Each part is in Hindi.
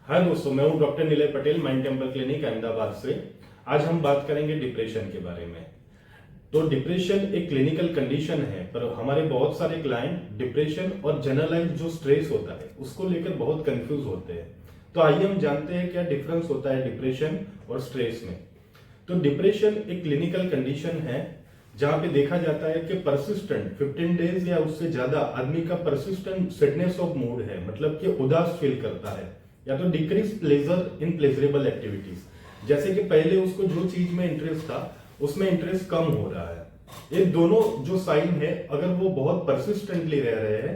हाय दोस्तों, मैं हूं doctor Neelay Patel, mind temple clinic Ahmedabad से। आज हम बात करेंगे डिप्रेशन के बारे में। तो डिप्रेशन एक क्लिनिकल कंडीशन है, पर हमारे बहुत सारे क्लाइंट डिप्रेशन और जनरलाइज जो स्ट्रेस होता है उसको लेकर बहुत कंफ्यूज होते हैं। तो आइए हम जानते हैं क्या डिफरेंस होता है डिप्रेशन और स्ट्रेस में। तो डिप्रेशन एक क्लिनिकल कंडीशन है जहां पे देखा जाता है कि परसिस्टेंट 15 डेज या उससे ज्यादा आदमी का परसिस्टेंट सैडनेस ऑफ मूड है, मतलब कि उदास फील करता है, या तो decrease pleasure in pleasurable activities, जैसे कि पहले उसको जो चीज में इंटरेस्ट था उसमें इंटरेस्ट कम हो रहा है। ये दोनों जो साइन है अगर वो बहुत परसिस्टेंटली रह रहे हैं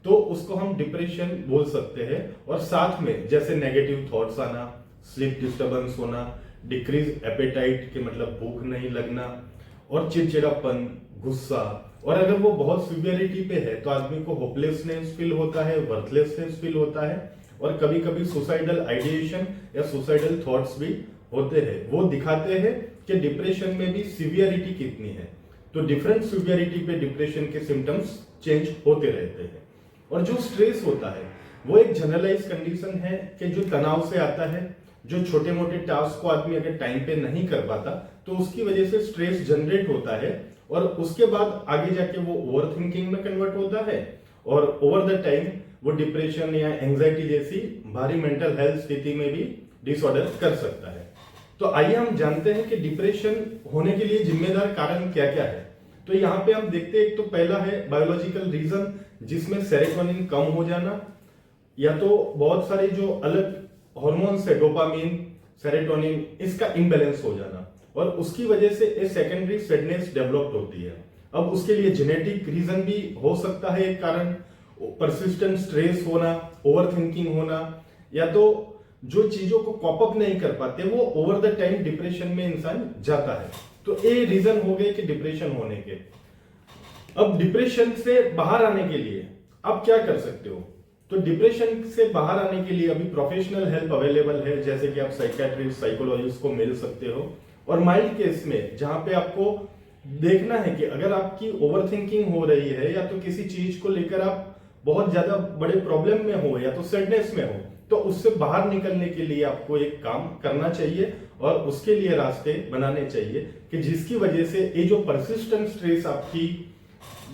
तो उसको हम डिप्रेशन बोल सकते हैं। और साथ में जैसे नेगेटिव थॉट्स आना, स्लीप डिस्टर्बेंस होना, डिक्रीज एपेटाइट के मतलब भूख नहीं लगना, और चिड़चिड़ापन, गुस्सा, और अगर वो बहुत सिवियरिटी पे है तो आदमी को होपलेसनेस फील होता है, वर्थलेसनेस फील होता है, और कभी कभी सुसाइडल आइडिएशन या सुसाइडल थॉट्स भी होते हैं। वो दिखाते हैं कि डिप्रेशन में भी सिवियरिटी कितनी है। तो डिफरेंट सिवियरिटी पे डिप्रेशन के सिम्टम्स चेंज होते रहते हैं। और जो स्ट्रेस होता है वो एक जनरलाइज कंडीशन है कि जो तनाव से आता है, जो छोटे मोटे टास्क को आदमी अगर टाइम पे नहीं कर पाता तो उसकी वजह से स्ट्रेस जनरेट होता है, और उसके बाद आगे जाके वो ओवर थिंकिंग में कन्वर्ट होता है, और ओवर द टाइम वो डिप्रेशन या एंजाइटी जैसी भारी मेंटल हेल्थ स्थिति में भी डिसऑर्डर कर सकता है। तो आइए हम जानते हैं कि डिप्रेशन होने के लिए जिम्मेदार कारण क्या क्या है। तो यहाँ पे हम देखते हैं, एक तो पहला है बायोलॉजिकल रीजन, जिसमें सेरोटोनिन कम हो जाना, या तो बहुत सारे जो अलग हॉर्मोन्स है, डोपामिन, सेरोटोनिन, इसका इम्बैलेंस हो जाना, और उसकी वजह से एक सेकेंडरी सैडनेस डेवलप होती है। अब उसके लिए जेनेटिक रीजन भी हो सकता है एक कारण, परसिस्टेंट स्ट्रेस होना, ओवर थिंकिंग होना, या तो जो चीजों को कॉप अप नहीं कर पाते वो ओवर द टाइम डिप्रेशन में इंसान जाता है। तो ये रीजन हो गए कि डिप्रेशन होने के। अब डिप्रेशन से बाहर आने के लिए आप क्या कर सकते हो? तो डिप्रेशन से बाहर आने के लिए अभी प्रोफेशनल हेल्प अवेलेबल है, जैसे कि आप साइकियाट्रिस्ट, साइकोलॉजिस्ट को मिल सकते हो। और माइल्ड केस में जहां पे आपको देखना है कि अगर आपकी ओवर थिंकिंग हो रही है या तो किसी चीज को लेकर आप बहुत ज्यादा बड़े प्रॉब्लम में हो या तो सैडनेस में हो, तो उससे बाहर निकलने के लिए आपको एक काम करना चाहिए और उसके लिए रास्ते बनाने चाहिए कि जिसकी वजह से ये जो परसिस्टेंट स्ट्रेस आपकी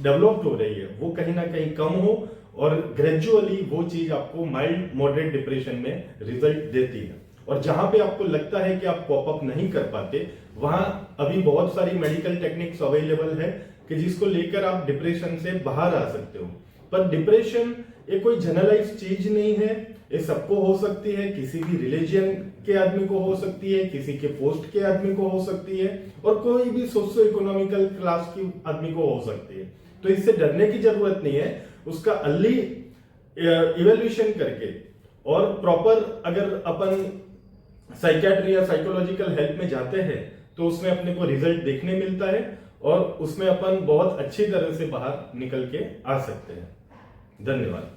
डेवलप्ड हो रही है वो कहीं ना कहीं कम हो, और ग्रेजुअली वो चीज आपको माइल्ड मॉडरेट डिप्रेशन में रिजल्ट देती है। और जहां पे आपको लगता है कि आप कॉप अप नहीं कर पाते, वहां अभी बहुत सारी मेडिकल टेक्निक्स अवेलेबल है कि जिसको लेकर आप डिप्रेशन से बाहर आ सकते हो। पर डिप्रेशन ये कोई जनरलाइज चीज नहीं है, ये सबको हो सकती है, किसी भी रिलीजन के आदमी को हो सकती है, किसी के पोस्ट के आदमी को हो सकती है, और कोई भी सोशियो इकोनॉमिकल क्लास की आदमी को हो सकती है। तो इससे डरने की जरूरत नहीं है। उसका अर्ली इवेल्यूशन करके और प्रॉपर अगर अपन साइकियाट्री या साइकोलॉजिकल हेल्प में जाते हैं तो उसमें अपने को रिजल्ट देखने मिलता है, और उसमें अपन बहुत अच्छी तरह से बाहर निकल के आ सकते हैं। धन्यवाद।